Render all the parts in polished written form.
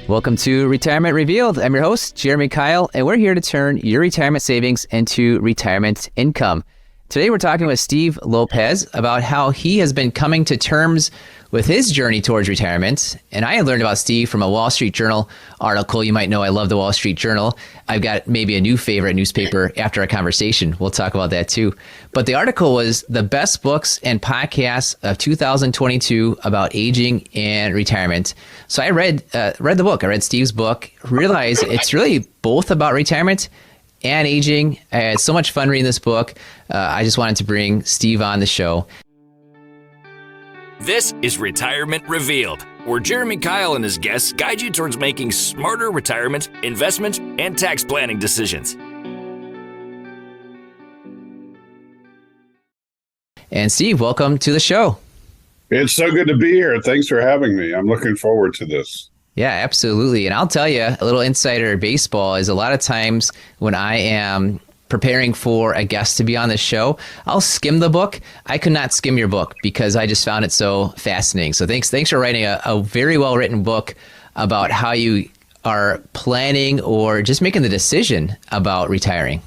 Welcome to Retirement Revealed. I'm your host, Jeremy Keil, and we're here to turn your retirement savings into retirement income. Today, we're talking with Steve Lopez about how he has been coming to terms with his journey towards retirement. And I had learned about Steve from a Wall Street Journal article. You might know I love the Wall Street Journal. I've got maybe a new favorite newspaper after our conversation. We'll talk about that too. But the article was the best books and podcasts of 2022 about aging and retirement. So I read the book. I read Steve's book, realized it's really both about retirement and aging. I had so much fun reading this book. I just wanted to bring Steve on the show. This is Retirement Revealed, where Jeremy Keil and his guests guide you towards making smarter retirement, investment, and tax planning decisions. And Steve, welcome to the show. It's so good to be here. Thanks for having me. I'm looking forward to this. Yeah, absolutely. And I'll tell you, a little insider baseball is a lot of times when I am preparing for a guest to be on the show, I'll skim the book. I could not skim your book because I just found it so fascinating. So thanks for writing a very well-written book about how you are planning or just making the decision about retiring.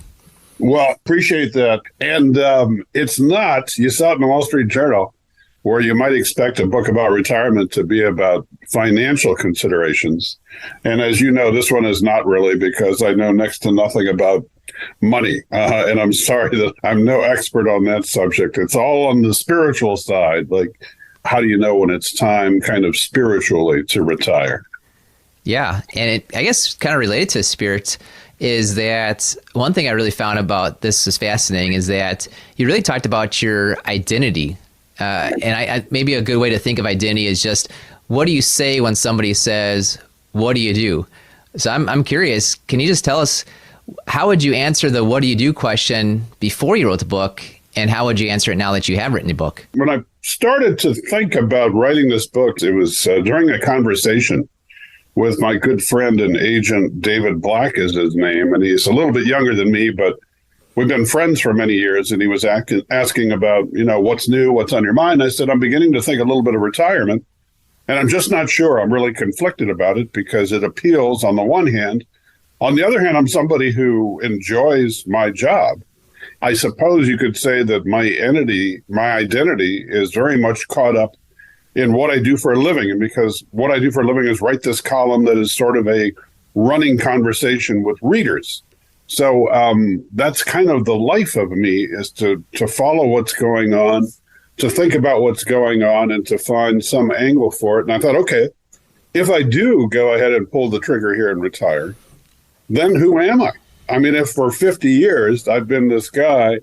Well, appreciate that. And it's not, you saw it in the Wall Street Journal, where you might expect a book about retirement to be about financial considerations. And as you know, this one is not really, because I know next to nothing about money. And I'm sorry that I'm no expert on that subject. It's all on the spiritual side. Like, how do you know when it's time kind of spiritually to retire? Yeah. And I guess kind of related to spirit is that one thing I really found about this is fascinating is that you really talked about your identity. And I maybe a good way to think of identity is just, what do you say when somebody says, what do you do? So I'm curious, can you just tell us, how would you answer the what do you do question before you wrote the book? And how would you answer it now that you have written the book? When I started to think about writing this book, it was during a conversation with my good friend and agent, David Black is his name. And he's a little bit younger than me, but we've been friends for many years. And he was asking about, what's new, what's on your mind? I said, I'm beginning to think a little bit of retirement. And I'm just not sure. I'm really conflicted about it because it appeals on the one hand. On the other hand, I'm somebody who enjoys my job. I suppose you could say that my identity is very much caught up in what I do for a living. And because what I do for a living is write this column that is sort of a running conversation with readers. So that's kind of the life of me, is to follow what's going on, to think about what's going on, and to find some angle for it. And I thought, okay, if I do go ahead and pull the trigger here and retire, then who am I? I mean, if for 50 years I've been this guy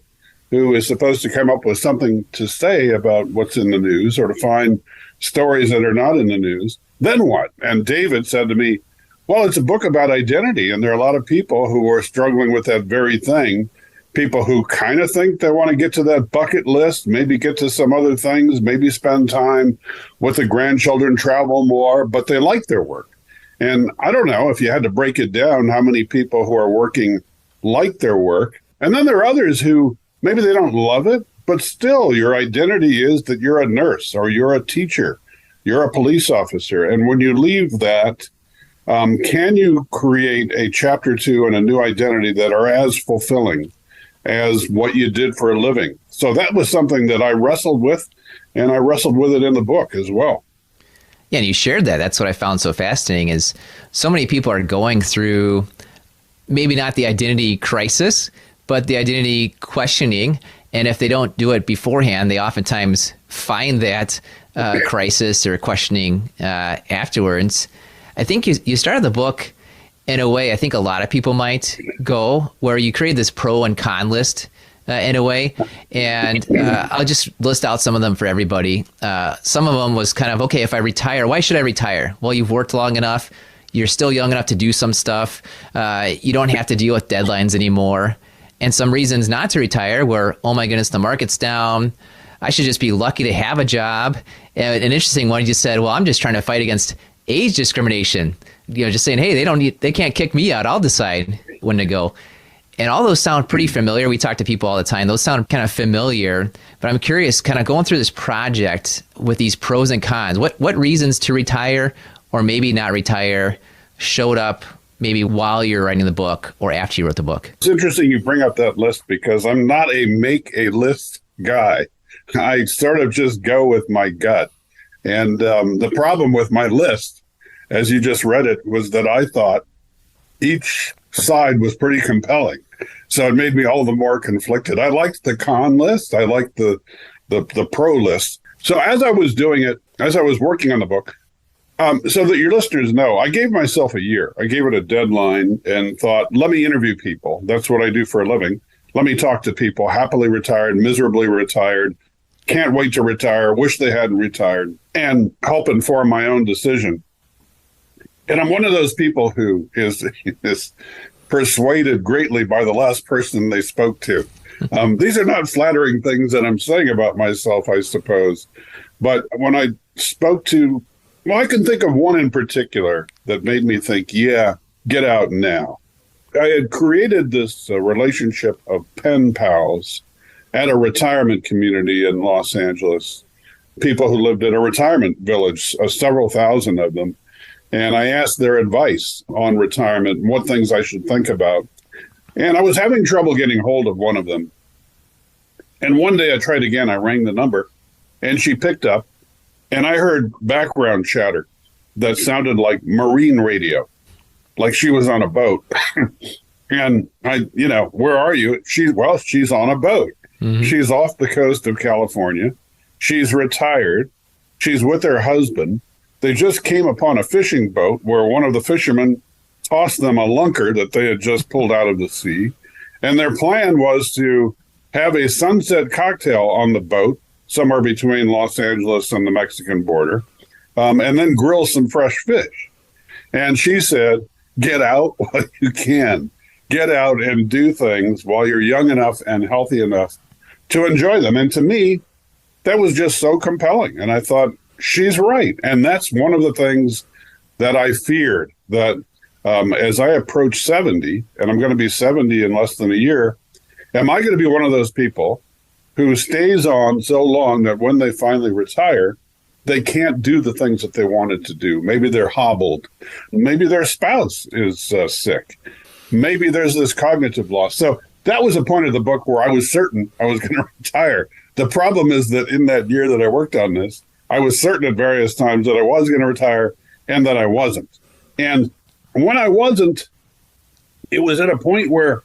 who is supposed to come up with something to say about what's in the news or to find stories that are not in the news, then what? And David said to me, well, it's a book about identity, and there are a lot of people who are struggling with that very thing. People who kind of think they want to get to that bucket list, maybe get to some other things, maybe spend time with the grandchildren, travel more, but they like their work. And I don't know if you had to break it down, how many people who are working like their work. And then there are others who maybe they don't love it, but still your identity is that you're a nurse or you're a teacher, you're a police officer. And when you leave that, can you create a chapter 2 and a new identity that are as fulfilling as what you did for a living? So that was something that I wrestled with, and I wrestled with it in the book as well. Yeah, and you shared that. That's what I found so fascinating is so many people are going through maybe not the identity crisis, but the identity questioning. And if they don't do it beforehand, they oftentimes find that crisis or questioning afterwards. I think you started the book in a way I think a lot of people might go, where you create this pro and con list in a way. And I'll just list out some of them for everybody. Some of them was kind of, okay, if I retire, why should I retire? Well, you've worked long enough. You're still young enough to do some stuff. You don't have to deal with deadlines anymore. And some reasons not to retire were, oh my goodness, the market's down. I should just be lucky to have a job. And an interesting one, you just said, well, I'm just trying to fight against age discrimination. Just saying, hey, they can't kick me out. I'll decide when to go. And all those sound pretty familiar. We talk to people all the time. Those sound kind of familiar. But I'm curious, kind of going through this project with these pros and cons, what reasons to retire or maybe not retire showed up maybe while you're writing the book or after you wrote the book? It's interesting you bring up that list because I'm not a make a list guy. I sort of just go with my gut. And the problem with my list, as you just read it, was that I thought each side was pretty compelling. So it made me all the more conflicted. I liked the con list. I liked the pro list. So as I was doing it, as I was working on the book, so that your listeners know, I gave myself a year. I gave it a deadline and thought, let me interview people. That's what I do for a living. Let me talk to people, happily retired, miserably retired, can't wait to retire, wish they hadn't retired, and help inform my own decision. And I'm one of those people who is persuaded greatly by the last person they spoke to. These are not flattering things that I'm saying about myself, I suppose. But when I spoke to, well, I can think of one in particular that made me think, yeah, get out now. I had created this relationship of pen pals at a retirement community in Los Angeles, people who lived in a retirement village, several thousand of them. And I asked their advice on retirement and what things I should think about. And I was having trouble getting hold of one of them. And one day I tried again. I rang the number and she picked up and I heard background chatter that sounded like marine radio, like she was on a boat. And I, where are you? She's on a boat. Mm-hmm. She's off the coast of California. She's retired. She's with her husband. They just came upon a fishing boat where one of the fishermen tossed them a lunker that they had just pulled out of the sea. And their plan was to have a sunset cocktail on the boat somewhere between Los Angeles and the Mexican border, and then grill some fresh fish. And she said, get out while you can. Get out and do things while you're young enough and healthy enough to enjoy them. And to me, that was just so compelling. And I thought, she's right. And that's one of the things that I feared, that as I approach 70, and I'm going to be 70 in less than a year, am I going to be one of those people who stays on so long that when they finally retire, they can't do the things that they wanted to do? Maybe they're hobbled. Maybe their spouse is sick. Maybe there's this cognitive loss. So that was a point of the book where I was certain I was going to retire. The problem is that in that year that I worked on this, I was certain at various times that I was going to retire and that I wasn't. And when I wasn't, it was at a point where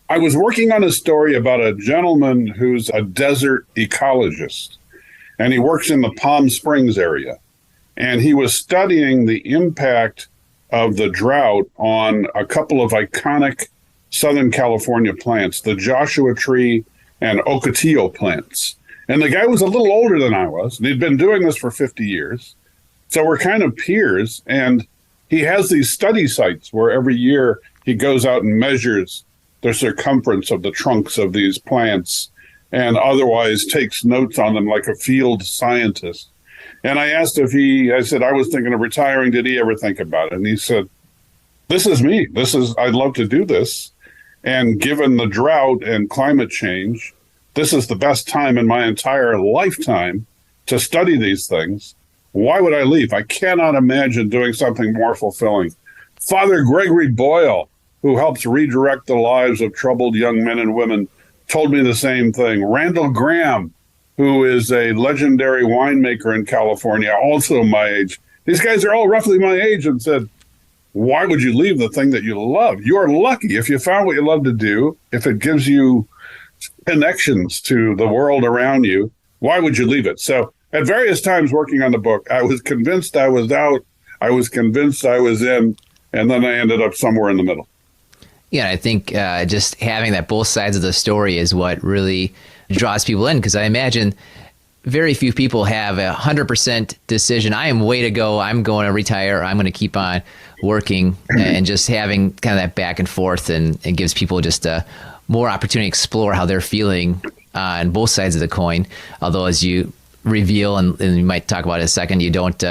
I was working on a story about a gentleman who's a desert ecologist, and he works in the Palm Springs area. And he was studying the impact of the drought on a couple of iconic Southern California plants, the Joshua tree and Ocotillo plants. And the guy was a little older than I was, and he'd been doing this for 50 years. So we're kind of peers, and he has these study sites where every year he goes out and measures the circumference of the trunks of these plants and otherwise takes notes on them like a field scientist. And I asked I said, I was thinking of retiring. Did he ever think about it? And he said, this is me. I'd love to do this. And given the drought and climate change, this is the best time in my entire lifetime to study these things. Why would I leave? I cannot imagine doing something more fulfilling. Father Gregory Boyle, who helps redirect the lives of troubled young men and women, told me the same thing. Randall Graham, who is a legendary winemaker in California, also my age. These guys are all roughly my age, and said, why would you leave the thing that you love? You're lucky if you found what you love to do, if it gives you connections to the world around you, why would you leave it? So at various times working on the book, I was convinced I was out, I was convinced I was in, and then I ended up somewhere in the middle. Yeah, I think just having that both sides of the story is what really draws people in, because I imagine very few people have 100% decision. I am way to go. I'm going to retire. I'm going to keep on working, and just having kind of that back and forth and gives people just more opportunity to explore how they're feeling on both sides of the coin. Although, as you reveal, and you might talk about it in a second, you don't,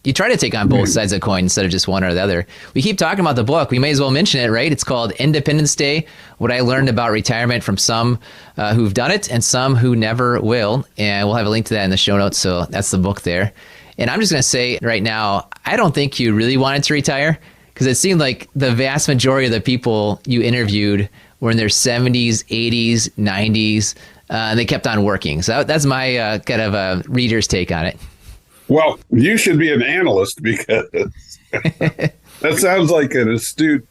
you try to take on both sides of the coin instead of just one or the other. We keep talking about the book. We may as well mention it, right? It's called Independence Day, What I Learned About Retirement from Some Who've Done It and Some Who Never Will. And we'll have a link to that in the show notes. So that's the book there. And I'm just going to say right now, I don't think you really wanted to retire, because it seemed like the vast majority of the people you interviewed were in their 70s, 80s, 90s, and they kept on working. So that's my kind of a reader's take on it. Well, you should be an analyst, because that sounds like an astute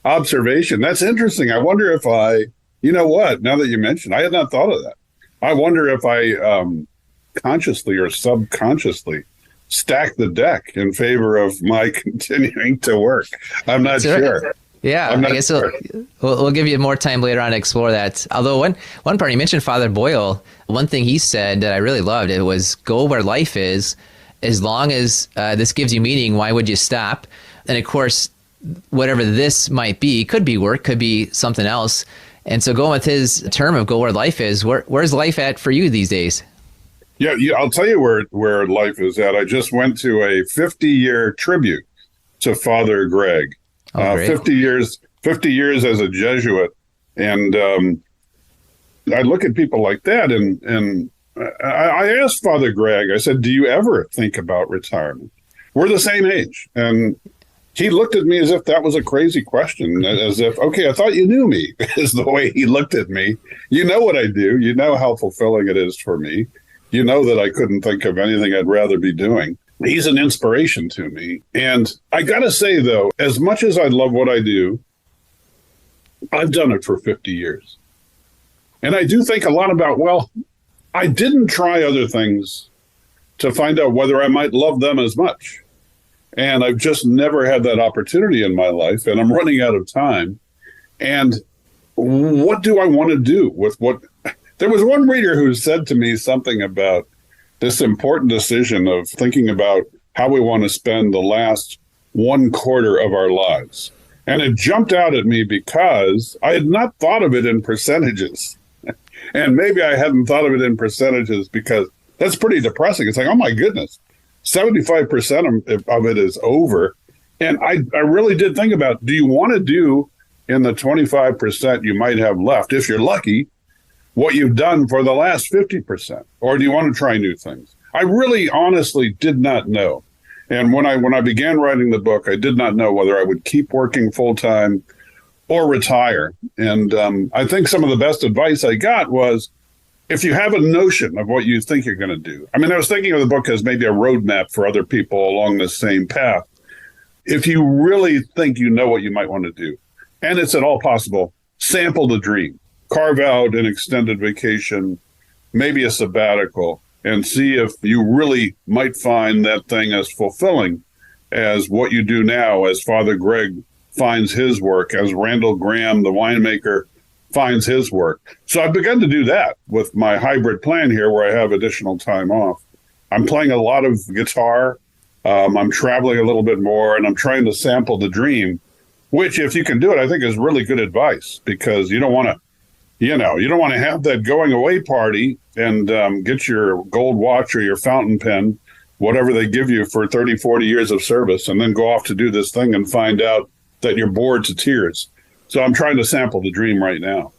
observation. That's interesting. I wonder if you know what, now that you mentioned, I had not thought of that. I wonder if I consciously or subconsciously stack the deck in favor of my continuing to work. I'm not sure. Yeah, I guess we'll give you more time later on to explore that. Although one part, you mentioned Father Boyle. One thing he said that I really loved, it was go where life is. As long as this gives you meaning, why would you stop? And of course, whatever this might be, could be work, could be something else. And so going with his term of go where life is, where's life at for you these days? Yeah, I'll tell you where life is at. I just went to a 50-year tribute to Father Greg. 50 years as a Jesuit. And I look at people like that, and I asked Father Greg, I said, do you ever think about retirement? We're the same age. And he looked at me as if that was a crazy question, as if, okay, I thought you knew me, is the way he looked at me. You know what I do. You know how fulfilling it is for me. You know that I couldn't think of anything I'd rather be doing. He's an inspiration to me. And I got to say, though, as much as I love what I do, I've done it for 50 years. And I do think a lot about, well, I didn't try other things to find out whether I might love them as much. And I've just never had that opportunity in my life, and I'm running out of time. And what do I want to do with what? There was one reader who said to me something about this important decision of thinking about how we want to spend the last 1/4 of our lives. And it jumped out at me because I had not thought of it in percentages. And maybe I hadn't thought of it in percentages because that's pretty depressing. It's like, oh my goodness, 75% of it is over. And I really did think about, do you want to do in the 25% you might have left, if you're lucky, what you've done for the last 50%? Or do you want to try new things? I really honestly did not know. And when I began writing the book, I did not know whether I would keep working full time or retire. And I think some of the best advice I got was, if you have a notion of what you think you're going to do. I mean, I was thinking of the book as maybe a roadmap for other people along the same path. If you really think you know what you might want to do, and it's at all possible, sample the dream. Carve out an extended vacation, maybe a sabbatical, and see if you really might find that thing as fulfilling as what you do now, as Father Greg finds his work, as Randall Graham, the winemaker, finds his work. So I've begun to do that with my hybrid plan here, where I have additional time off. I'm playing a lot of guitar. I'm traveling a little bit more, and I'm trying to sample the dream, which, if you can do it, I think is really good advice, because you don't want to, you don't want to have that going away party and get your gold watch or your fountain pen, whatever they give you for 30, 40 years of service, and then go off to do this thing and find out that you're bored to tears. So I'm trying to sample the dream right now.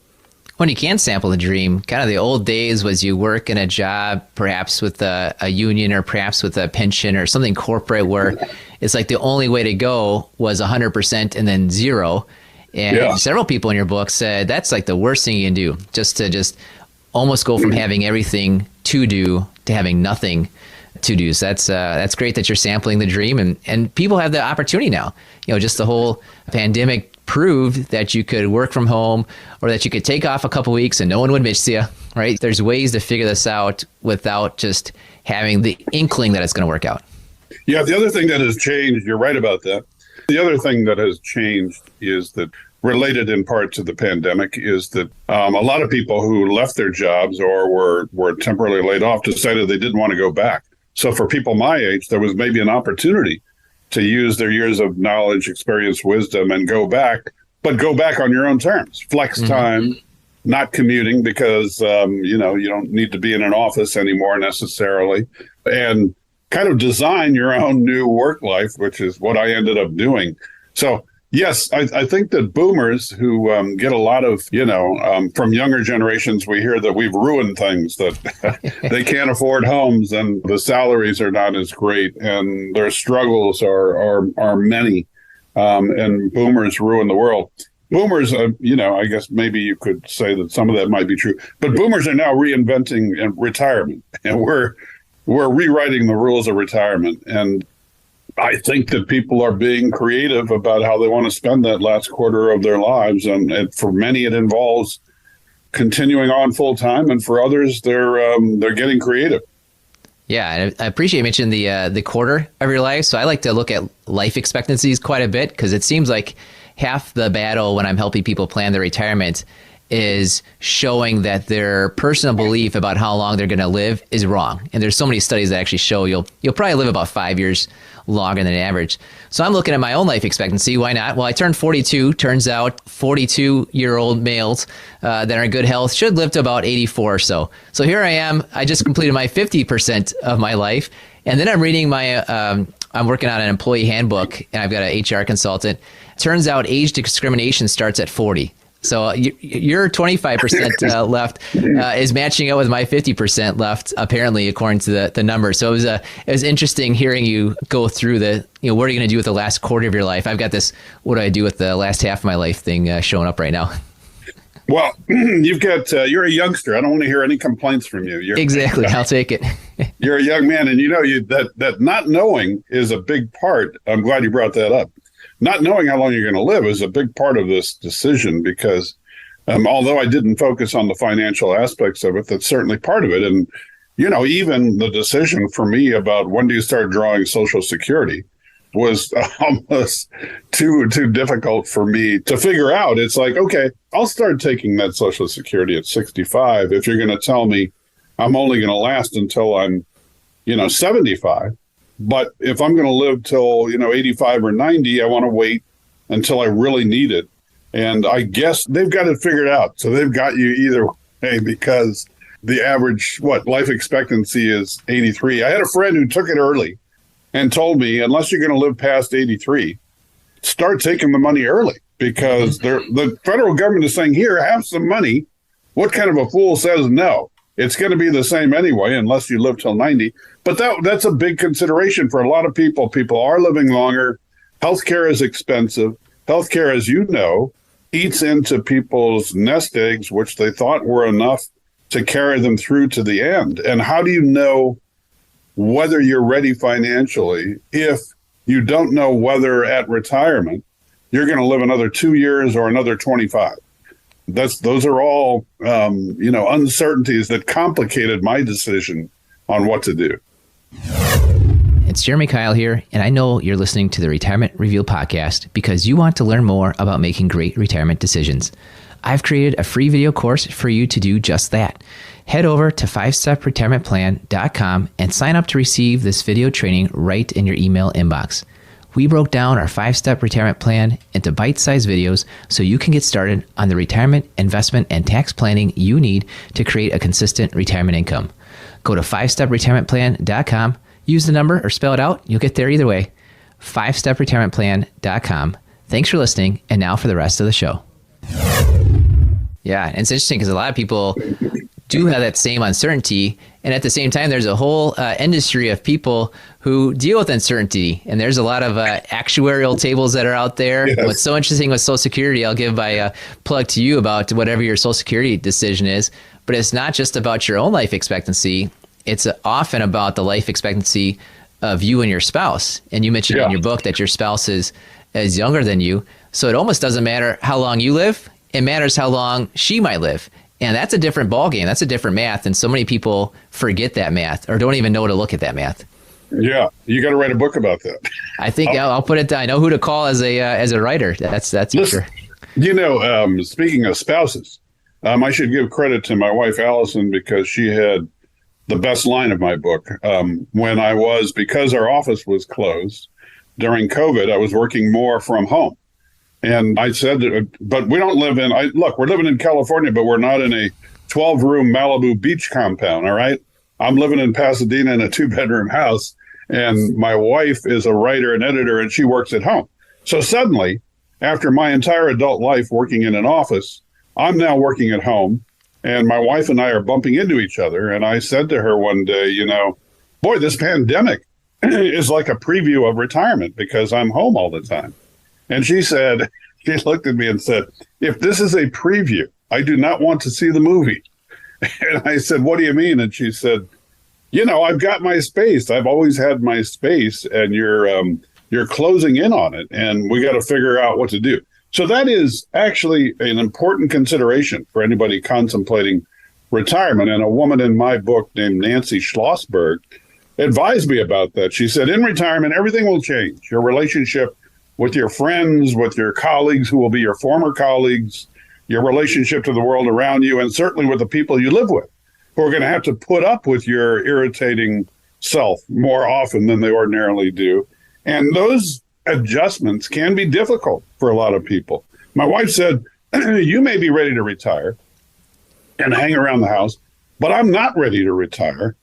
When you can sample the dream, kind of the old days was you work in a job, perhaps with a union or perhaps with a pension or something corporate, where it's like the only way to go was 100% and then zero. And several people in your book said that's like the worst thing you can do, just almost go from having everything to do to having nothing to do. So that's great that you're sampling the dream, and people have the opportunity now. Just the whole pandemic proved that you could work from home, or that you could take off a couple weeks and no one would miss you, right? There's ways to figure this out without just having the inkling that it's going to work out. Yeah, the other thing that has changed, you're right about that. The other thing that has changed is that, related in part to the pandemic, is that a lot of people who left their jobs or were temporarily laid off decided they didn't want to go back. So for people my age, there was maybe an opportunity to use their years of knowledge, experience, wisdom, and go back, but go back on your own terms. Flex time, not commuting because, you don't need to be in an office anymore necessarily, and kind of design your own new work life, which is what I ended up doing. So Yes, I think that boomers who get a lot of, from younger generations, we hear that we've ruined things, that they can't afford homes and the salaries are not as great and their struggles are many. And boomers ruin the world. Boomers, I guess maybe you could say that some of that might be true, but boomers are now reinventing retirement, and we're rewriting the rules of retirement. And I think that people are being creative about how they want to spend that last quarter of their lives. And for many, it involves continuing on full time. And for others, they're getting creative. Yeah, and I appreciate you mentioning the quarter of your life. So I like to look at life expectancies quite a bit, because it seems like half the battle when I'm helping people plan their retirement is showing that their personal belief about how long they're going to live is wrong. And there's so many studies that actually show you'll probably live about 5 years longer than average. So I'm looking at my own life expectancy. Why not? Well, I turned 42. Turns out 42-year-old males that are in good health should live to about 84 or so. So here I am. I just completed my 50% of my life. And then I'm reading I'm working on an employee handbook, and I've got an HR consultant. Turns out age discrimination starts at 40. So your 25% left is matching up with my 50% left, apparently, according to the numbers. So it was interesting hearing you go through what are you going to do with the last quarter of your life? I've got this, what do I do with the last half of my life thing showing up right now. Well, you've got, you're a youngster. I don't want to hear any complaints from you. Exactly. I'll take it. You're a young man, and that not knowing is a big part. I'm glad you brought that up. Not knowing how long you're going to live is a big part of this decision, because although I didn't focus on the financial aspects of it, that's certainly part of it. And, even the decision for me about when do you start drawing Social Security was almost too difficult for me to figure out. It's like, okay, I'll start taking that Social Security at 65 if you're going to tell me I'm only going to last until I'm, 75. But if I'm going to live till, 85 or 90, I want to wait until I really need it. And I guess they've got it figured out. So they've got you either way, because the average, life expectancy is 83. I had a friend who took it early and told me, unless you're going to live past 83, start taking the money early, because the federal government is saying, here, have some money. What kind of a fool says no? It's going to be the same anyway, unless you live till 90. But that's a big consideration for a lot of people. People are living longer. Healthcare is expensive. Healthcare, as you know, eats into people's nest eggs, which they thought were enough to carry them through to the end. And how do you know whether you're ready financially if you don't know whether at retirement you're going to live another 2 years or another 25? Those are all, uncertainties that complicated my decision on what to do. It's Jeremy Keil here, and I know you're listening to the Retirement Revealed podcast because you want to learn more about making great retirement decisions. I've created a free video course for you to do just that. Head over to 5stepretirementplan.com and sign up to receive this video training right in your email inbox. We broke down our 5-step retirement plan into bite-sized videos so you can get started on the retirement, investment, and tax planning you need to create a consistent retirement income. Go to 5stepretirementplan.com, use the number or spell it out. You'll get there either way. 5stepretirementplan.com. Thanks for listening, and now for the rest of the show. Yeah, and it's interesting because a lot of people do have that same uncertainty, and at the same time, there's a whole industry of people who deal with uncertainty, and there's a lot of actuarial tables that are out there. Yes. What's so interesting with Social Security, I'll give a plug to you about whatever your Social Security decision is, but it's not just about your own life expectancy. It's often about the life expectancy of you and your spouse. And you mentioned in your book that your spouse is younger than you, so it almost doesn't matter how long you live. It matters how long she might live. And that's a different ballgame. That's a different math. And so many people forget that math or don't even know to look at that math. Yeah, you got to write a book about that. I think I'll put it down. I know who to call as a writer. That's for sure. Speaking of spouses, I should give credit to my wife, Allison, because she had the best line of my book. Because our office was closed during COVID, I was working more from home. And I said, but we don't live we're living in California, but we're not in a 12-room Malibu beach compound, all right? I'm living in Pasadena in a 2-bedroom house, and my wife is a writer and editor, and she works at home. So suddenly, after my entire adult life working in an office, I'm now working at home, and my wife and I are bumping into each other. And I said to her one day, boy, this pandemic is like a preview of retirement because I'm home all the time. And she looked at me and said, if this is a preview, I do not want to see the movie. And I said, what do you mean? And she said, I've got my space. I've always had my space, and you're closing in on it, and we got to figure out what to do. So that is actually an important consideration for anybody contemplating retirement. And a woman in my book named Nancy Schlossberg advised me about that. She said, in retirement, everything will change. Your relationship with your friends, with your colleagues who will be your former colleagues, your relationship to the world around you, and certainly with the people you live with, who are going to have to put up with your irritating self more often than they ordinarily do. And those adjustments can be difficult for a lot of people. My wife said, you may be ready to retire and hang around the house, but I'm not ready to retire.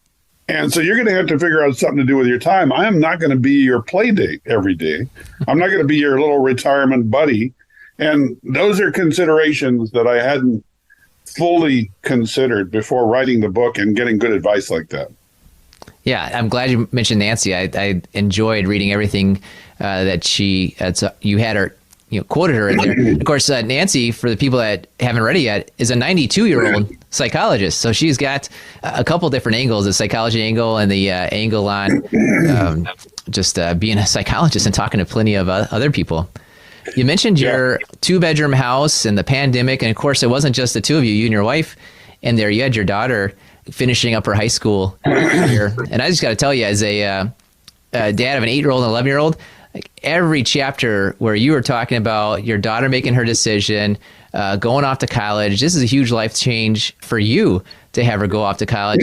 And so you're going to have to figure out something to do with your time. I am not going to be your play date every day. I'm not going to be your little retirement buddy. And those are considerations that I hadn't fully considered before writing the book and getting good advice like that. Yeah, I'm glad you mentioned Nancy. I enjoyed reading everything that you had her, quoted her in there. Of course, Nancy, for the people that haven't read it yet, is a 92-year-old psychologist. So she's got a couple different angles, the psychology angle and the angle on just being a psychologist and talking to plenty of other people. You mentioned your 2-bedroom house and the pandemic. And of course, it wasn't just the two of you and your wife in there. You had your daughter finishing up her high school year. And I just got to tell you, as a dad of an 8-year-old and 11-year-old, like every chapter where you were talking about your daughter making her decision, going off to college, this is a huge life change for you to have her go off to college.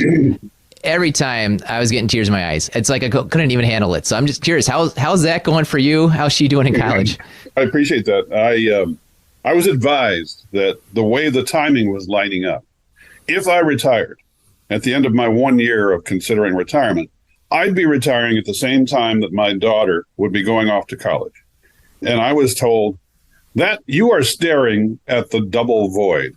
Every time I was getting tears in my eyes. It's like I couldn't even handle it. So I'm just curious, how's that going for you? How's she doing in college? I appreciate that. I was advised that the way the timing was lining up, if I retired at the end of my 1 year of considering retirement, I'd be retiring at the same time that my daughter would be going off to college. And I was told that you are staring at the double void.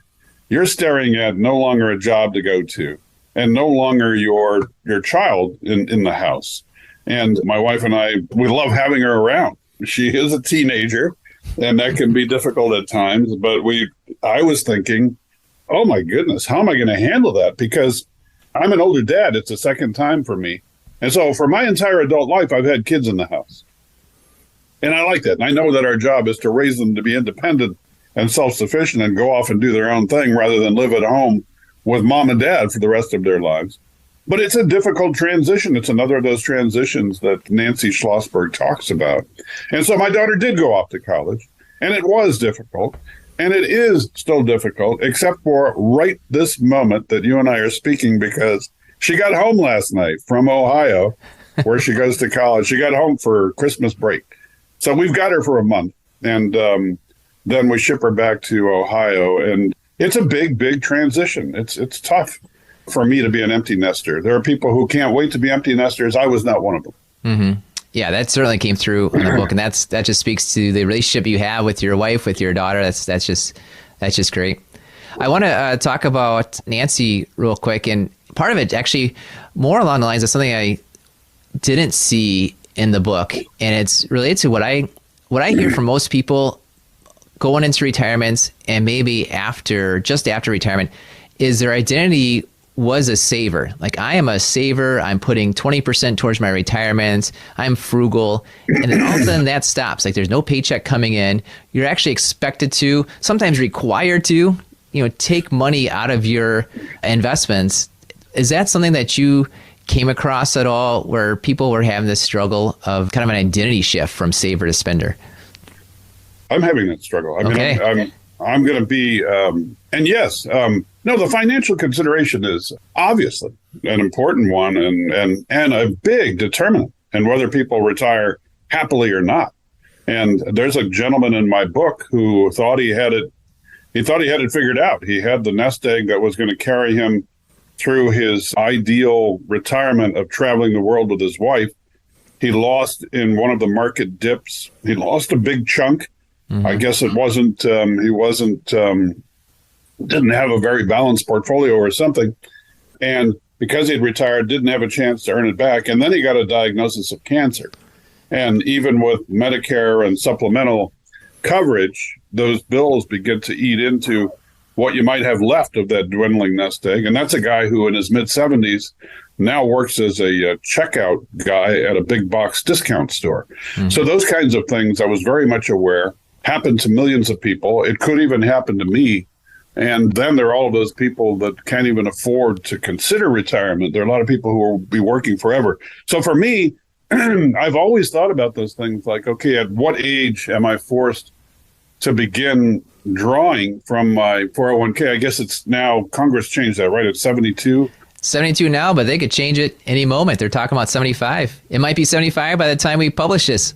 You're staring at no longer a job to go to and no longer your child in the house. And my wife and I, we love having her around. She is a teenager, and that can be difficult at times. But I was thinking, oh my goodness, how am I going to handle that? Because I'm an older dad. It's the second time for me. And so for my entire adult life, I've had kids in the house. And I like that. And I know that our job is to raise them to be independent and self-sufficient and go off and do their own thing rather than live at home with mom and dad for the rest of their lives. But it's a difficult transition. It's another of those transitions that Nancy Schlossberg talks about. And so my daughter did go off to college, and it was difficult. And it is still difficult, except for right this moment that you and I are speaking, because she got home last night from Ohio, where she goes to college. She got home for Christmas break. So we've got her for a month, and then we ship her back to Ohio. And it's a big, big transition. It's tough for me to be an empty nester. There are people who can't wait to be empty nesters. I was not one of them. Mm-hmm. Yeah, that certainly came through in the book, and that just speaks to the relationship you have with your wife, with your daughter. That's just great. I want to talk about Nancy real quick, and part of it actually more along the lines of something I didn't see in the book, and it's related to what I hear from most people going into retirement and maybe just after retirement, is their identity was a saver. Like, I am a saver. I'm putting 20% towards my retirement. I'm frugal. And then all of a sudden that stops. Like, there's no paycheck coming in. You're actually expected to, sometimes required to, take money out of your investments. Is that something that you came across at all, where people were having this struggle of kind of an identity shift from saver to spender? I'm having that struggle. I mean, okay. I'm going to be, and yes, no, the financial consideration is obviously an important one and a big determinant in whether people retire happily or not. And there's a gentleman in my book who thought he had it figured out. He had the nest egg that was going to carry him through his ideal retirement of traveling the world with his wife. He lost in one of the market dips. He lost a big chunk I guess it wasn't, he wasn't, didn't have a very balanced portfolio or something. And because he'd retired, didn't have a chance to earn it back. And then he got a diagnosis of cancer. And even with Medicare and supplemental coverage, those bills begin to eat into what you might have left of that dwindling nest egg. And that's a guy who in his mid-70s now works as a checkout guy at a big box discount store. So those kinds of things I was very much aware happen to millions of people. It could even happen to me. And then there are all of those people that can't even afford to consider retirement. There are a lot of people who will be working forever. So for me, I've always thought about those things like, okay, at what age am I forced to begin drawing from my 401k? I guess it's now, Congress changed that, right? It's 72. 72 now, but they could change it any moment. They're talking about 75. It might be 75 by the time we publish this.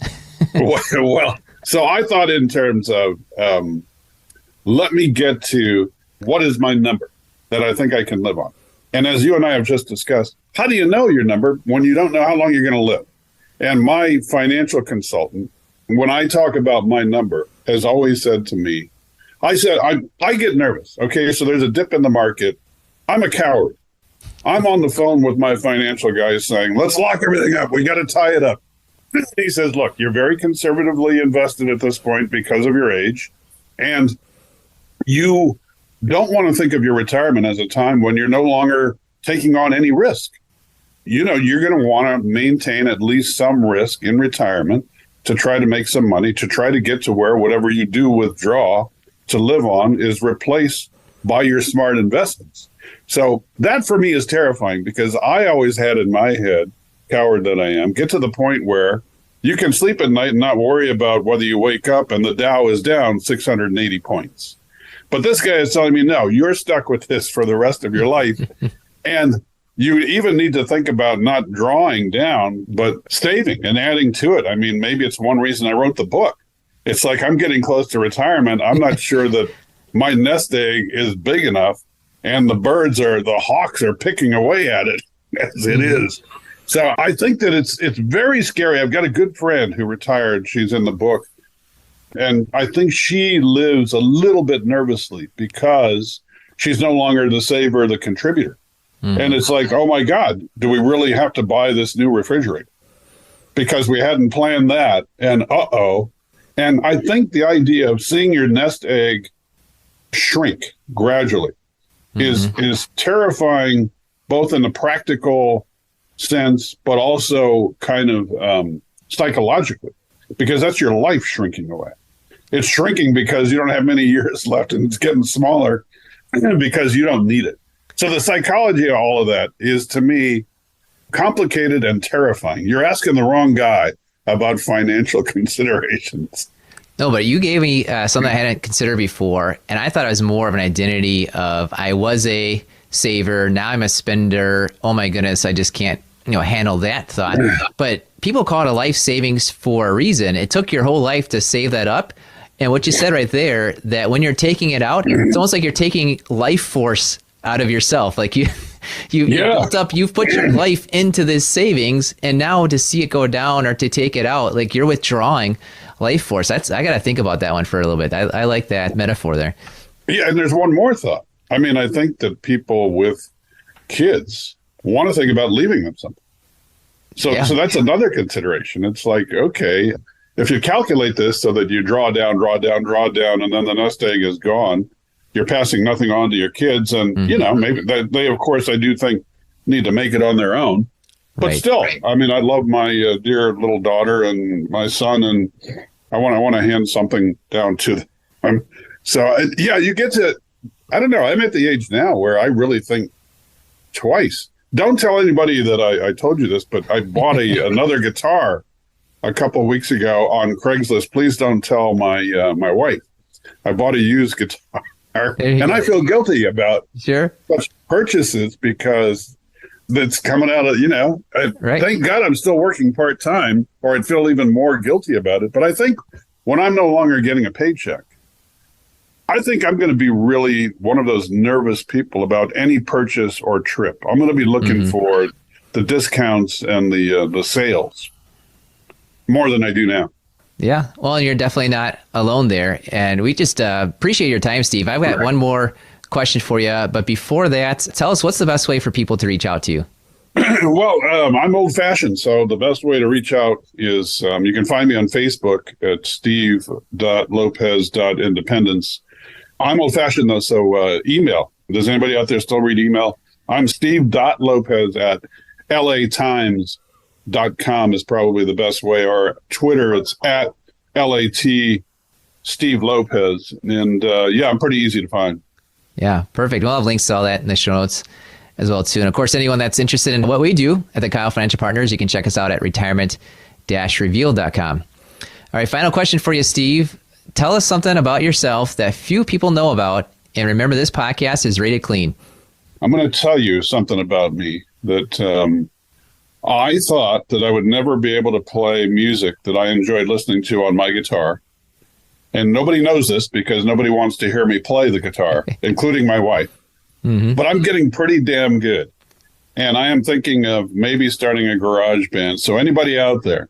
Well, so I thought in terms of, let me get to what is my number that I think I can live on. And as you and I have just discussed, how do you know your number when you don't know how long you're going to live? And my financial consultant, when I talk about my number, has always said to me, I get nervous. Okay, so there's a dip in the market. I'm a coward. I'm on the phone with my financial guys saying, let's lock everything up. We got to tie it up. He says, look, you're very conservatively invested at this point because of your age. And you don't want to think of your retirement as a time when you're no longer taking on any risk. You know, you're going to want to maintain at least some risk in retirement to try to make some money, to try to get to where whatever you do withdraw to live on is replaced by your smart investments. So that for me is terrifying because I always had in my head, coward that I am, get to the point where you can sleep at night and not worry about whether you wake up and the Dow is down 680 points. But this guy is telling me, no, you're stuck with this for the rest of your life. And you even need to think about not drawing down, but saving and adding to it. I mean, maybe it's one reason I wrote the book. It's like I'm getting close to retirement. I'm not sure that my nest egg is big enough and the hawks are picking away at it as it is. So I think that it's very scary. I've got a good friend who retired. She's in the book. And I think she lives a little bit nervously because she's no longer the saver, the contributor. And it's like, oh, my God, do we really have to buy this new refrigerator? Because we hadn't planned that. And uh-oh. And I think the idea of seeing your nest egg shrink gradually is terrifying, both in the practical sense, but also kind of psychologically, because that's your life shrinking away. It's shrinking because you don't have many years left, and it's getting smaller because you don't need it. So the psychology of all of that is, to me, complicated and terrifying. You're asking the wrong guy about financial considerations. No, but you gave me something I hadn't considered before, and I thought it was more of an identity of I was a saver, now I'm a spender. Oh my goodness, I just can't handle that thought. But people call it a life savings for a reason. It took your whole life to save that up. And what you said right there, that when you're taking it out, it's almost like you're taking life force out of yourself. Like you built up, you've put your life into this savings, and now to see it go down or to take it out, like you're withdrawing life force. I got to think about that one for a little bit. I like that metaphor there. Yeah, and there's one more thought. I mean, I think that people with kids want to think about leaving them something. So that's another consideration. It's like, okay, if you calculate this so that you draw down, and then the nest egg is gone, you're passing nothing on to your kids. And, maybe they, of course, I do think need to make it on their own. But still, I mean, I love my dear little daughter and my son, and I want to hand something down to them. You get to, I don't know, I'm at the age now where I really think twice. Don't tell anybody that I told you this, but I bought another guitar a couple of weeks ago on Craigslist. Please don't tell my wife. I bought a used guitar, and I feel guilty about such purchases because it's coming out of, thank God I'm still working part-time, or I'd feel even more guilty about it. But I think when I'm no longer getting a paycheck, I think I'm going to be really one of those nervous people about any purchase or trip. I'm going to be looking for the discounts and the sales more than I do now. Yeah. Well, and you're definitely not alone there. And we just appreciate your time, Steve. I've got one more question for you. But before that, tell us, what's the best way for people to reach out to you? Well, I'm old-fashioned, so the best way to reach out is you can find me on Facebook at steve.lopez.independence. I'm old-fashioned, though, so email. Does anybody out there still read email? I'm steve.lopez at latimes.com is probably the best way, or Twitter, it's at LAT Steve Lopez. And I'm pretty easy to find. Yeah, perfect. We'll have links to all that in the show notes as well, too. And of course, anyone that's interested in what we do at the Keil Financial Partners, you can check us out at retirement-revealed.com. All right, final question for you, Steve. Tell us something about yourself that few people know about. And remember, this podcast is rated clean. I'm going to tell you something about me that I thought that I would never be able to play music that I enjoyed listening to on my guitar. And nobody knows this because nobody wants to hear me play the guitar, including my wife. Mm-hmm. But I'm getting pretty damn good. And I am thinking of maybe starting a garage band. So anybody out there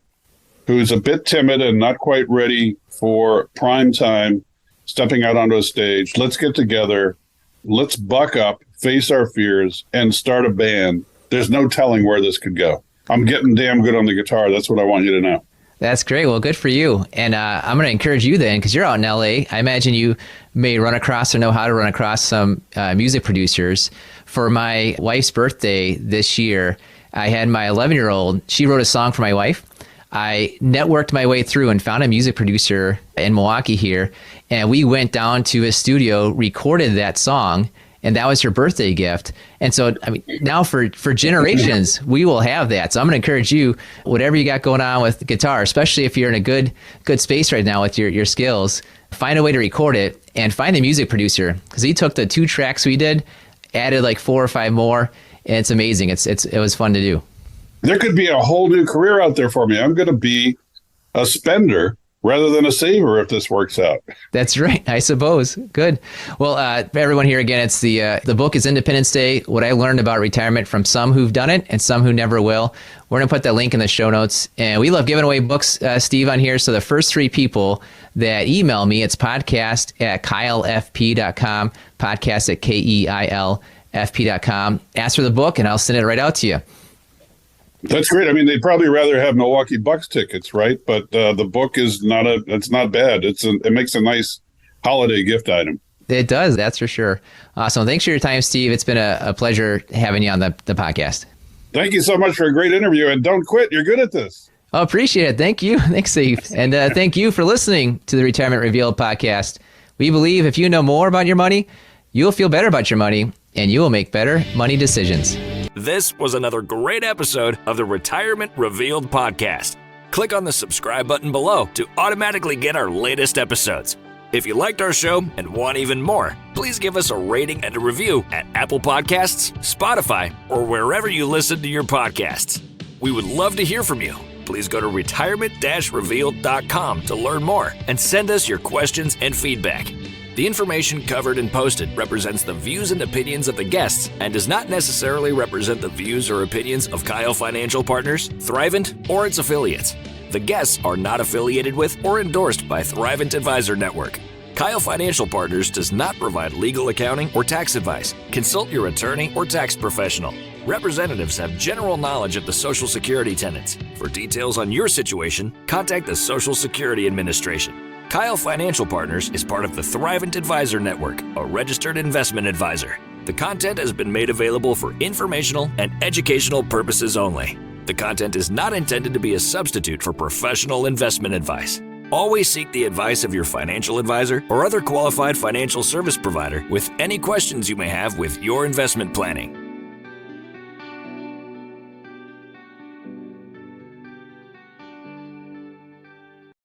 who's a bit timid and not quite ready for prime time, stepping out onto a stage, let's get together, let's buck up, face our fears, and start a band. There's no telling where this could go. I'm getting damn good on the guitar. That's what I want you to know. That's great. Well, good for you. And I'm going to encourage you then, because you're out in LA. I imagine you may run across or know how to run across some music producers. For my wife's birthday this year, I had my 11-year-old. She wrote a song for my wife. I networked my way through and found a music producer in Milwaukee here. And we went down to his studio, recorded that song, and that was her birthday gift. And so, I mean, now for generations, we will have that. So I'm going to encourage you, whatever you got going on with guitar, especially if you're in a good space right now with your skills, find a way to record it and find a music producer, because he took the 2 tracks we did, added like 4 or 5 more, and it's amazing. It was fun to do. There could be a whole new career out there for me. I'm going to be a spender rather than a saver if this works out. That's right, I suppose. Good. Well, everyone here again, it's the book is Independence Day, What I Learned About Retirement from Some Who've Done It and Some Who Never Will. We're going to put that link in the show notes. And we love giving away books, Steve, on here. So the first 3 people that email me, it's podcast@keilfp.com, podcast@keilfp.com. Ask for the book and I'll send it right out to you. That's great. I mean, they'd probably rather have Milwaukee Bucks tickets, right? But the book is it's not bad. It makes a nice holiday gift item. It does. That's for sure. Awesome. Thanks for your time, Steve. It's been a pleasure having you on the podcast. Thank you so much for a great interview, and don't quit. You're good at this. Oh, appreciate it. Thank you. Thanks, Steve. And thank you for listening to the Retirement Revealed podcast. We believe if you know more about your money, you'll feel better about your money, and you will make better money decisions. This was another great episode of the Retirement Revealed podcast. Click on the subscribe button below to automatically get our latest episodes. If you liked our show and want even more, please give us a rating and a review at Apple Podcasts, Spotify, or wherever you listen to your podcasts. We would love to hear from you. Please go to retirement-revealed.com to learn more and send us your questions and feedback. The information covered and posted represents the views and opinions of the guests and does not necessarily represent the views or opinions of Keil Financial Partners, Thrivent, or its affiliates. The guests are not affiliated with or endorsed by Thrivent Advisor Network. Keil Financial Partners does not provide legal, accounting, or tax advice. Consult your attorney or tax professional. Representatives have general knowledge of the Social Security tenets. For details on your situation, contact the Social Security Administration. Keil Financial Partners is part of the Thrivent Advisor Network, a registered investment advisor. The content has been made available for informational and educational purposes only. The content is not intended to be a substitute for professional investment advice. Always seek the advice of your financial advisor or other qualified financial service provider with any questions you may have with your investment planning.